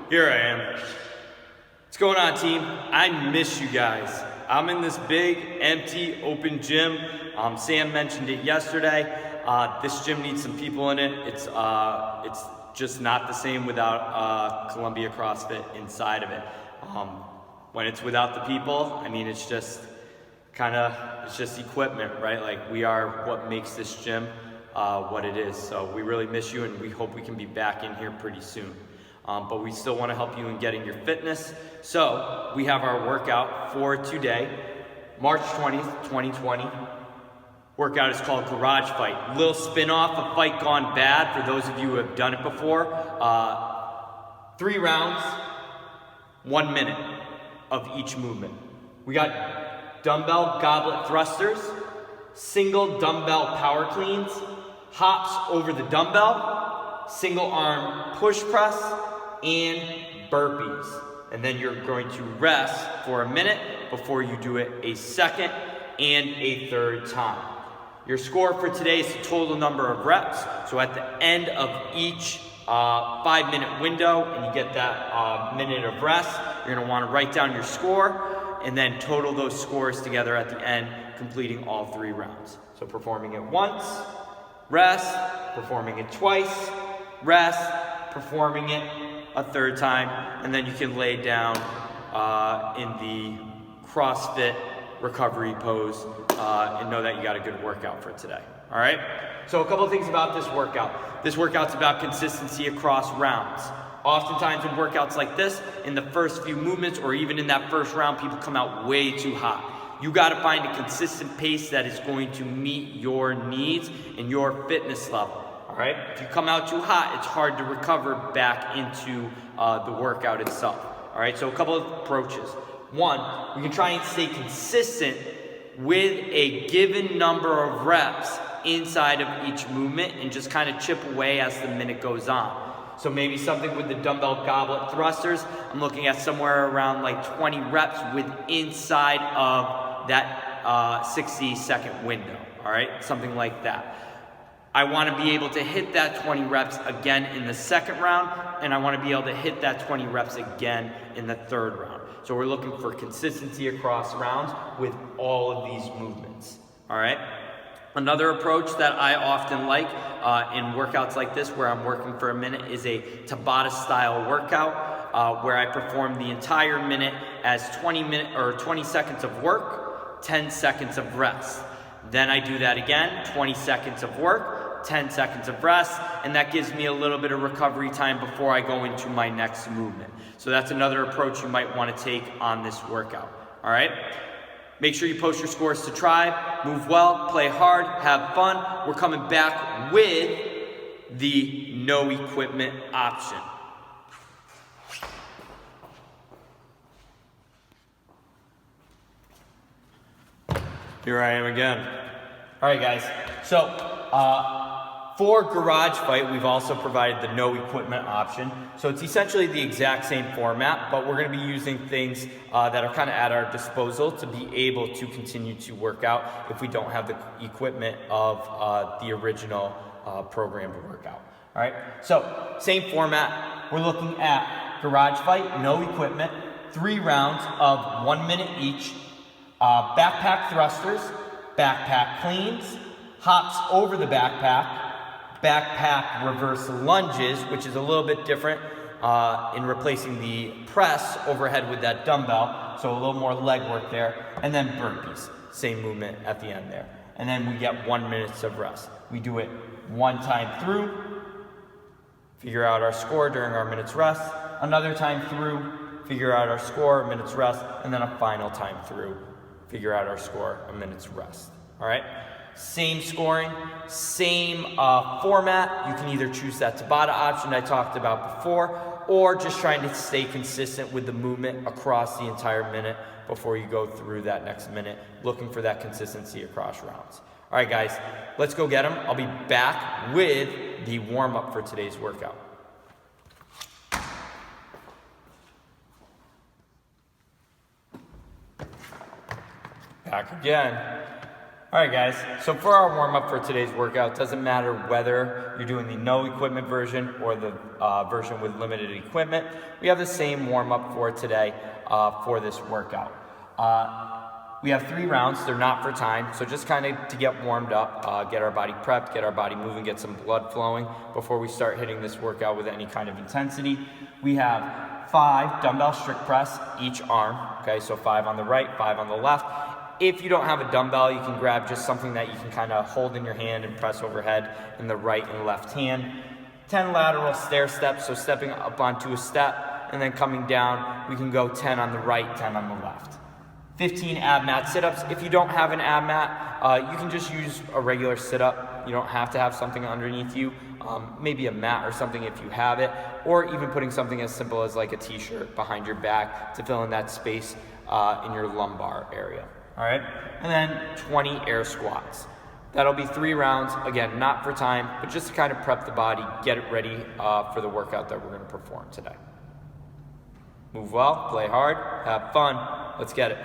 Here I am. What's going on, team? I miss you guys. I'm in this big, empty, open gym. Sam mentioned it yesterday. This gym needs some people in it. It's just not the same without Columbia CrossFit inside of it. When it's without the people, I mean, it's just equipment, right? Like, we are what makes this gym what it is. So we really miss you, and we hope we can be back in here pretty soon. But we still want to help you in getting your fitness. So we have our workout for today, March 20th, 2020. Workout is called Garage Fight. Little spin-off of Fight Gone Bad for those of you who have done it before. 3 rounds, 1 minute of each movement. We got dumbbell goblet thrusters, single dumbbell power cleans, hops over the dumbbell, single arm push press, and burpees. And then you're going to rest for a minute before you do it a second and a third time. Your score for today is the total number of reps. So at the end of each 5-minute window, and you get that minute of rest, you're going to want to write down your score and then total those scores together at the end, completing all 3 rounds. So performing it once, rest, performing it twice, rest, performing it a third time, and then you can lay down in the CrossFit recovery pose and know that you got a good workout for today. All right? So a couple of things about this workout. This workout's about consistency across rounds. Oftentimes in workouts like this, in the first few movements or even in that first round, people come out way too hot. You got to find a consistent pace that is going to meet your needs and your fitness level. All right? If you come out too hot, it's hard to recover back into the workout itself. All right? So a couple of approaches. One, we can try and stay consistent with a given number of reps inside of each movement and just kind of chip away as the minute goes on. So maybe something with the dumbbell goblet thrusters, I'm looking at somewhere around like 20 reps with inside of that 60-second window. All right? Something like that. I want to be able to hit that 20 reps again in the second round, and I want to be able to hit that 20 reps again in the third round. So we're looking for consistency across rounds with all of these movements. All right? Another approach that I often like in workouts like this, where I'm working for a minute, is a Tabata style workout where I perform the entire minute as 20 seconds of work, 10 seconds of rest. Then I do that again, 20 seconds of work, 10 seconds of rest, and that gives me a little bit of recovery time before I go into my next movement. So that's another approach you might want to take on this workout. All right? Make sure you post your scores to Tribe. Move well, play hard, have fun. We're coming back with the no equipment option. Here I am again. All right, guys. So for Garage Fight, we've also provided the no equipment option. So it's essentially the exact same format, but we're going to be using things that are kind of at our disposal to be able to continue to work out if we don't have the equipment of the original program to work out. All right. So same format. We're looking at Garage Fight, no equipment, 3 rounds of 1 minute each. Backpack thrusters, backpack cleans, hops over the backpack, backpack reverse lunges, which is a little bit different in replacing the press overhead with that dumbbell, so a little more leg work there, and then burpees, same movement at the end there. And then we get 1 minute of rest. We do it 1 time through, figure out our score during our minute's rest, another time through, figure out our score, a minute's rest, and then a final time through, figure out our score, a minute's rest. All right? Same scoring, same format. You can either choose that Tabata option I talked about before, or just trying to stay consistent with the movement across the entire minute before you go through that next minute, looking for that consistency across rounds. All right, guys, let's go get them. I'll be back with the warm-up for today's workout. Back again. All right, guys, so for our warm-up for today's workout, doesn't matter whether you're doing the no equipment version or the version with limited equipment, we have the same warm-up for today for this workout. We have 3 rounds. They're not for time, so just kind of to get warmed up, get our body prepped, get our body moving, get some blood flowing before we start hitting this workout with any kind of intensity. We have 5 dumbbell strict press each arm, okay, so 5 on the right, 5 on the left. If you don't have a dumbbell, you can grab just something that you can kind of hold in your hand and press overhead in the right and left hand. 10 lateral stair steps, so stepping up onto a step and then coming down. We can go 10 on the right, 10 on the left. 15 ab mat sit-ups. If you don't have an ab mat, you can just use a regular sit-up. You don't have to have something underneath you, maybe a mat or something if you have it, or even putting something as simple as like a t-shirt behind your back to fill in that space in your lumbar area. All right, and then 20 air squats. That'll be 3 rounds, again, not for time, but just to kind of prep the body, get it ready for the workout that we're gonna perform today. Move well, play hard, have fun, let's get it.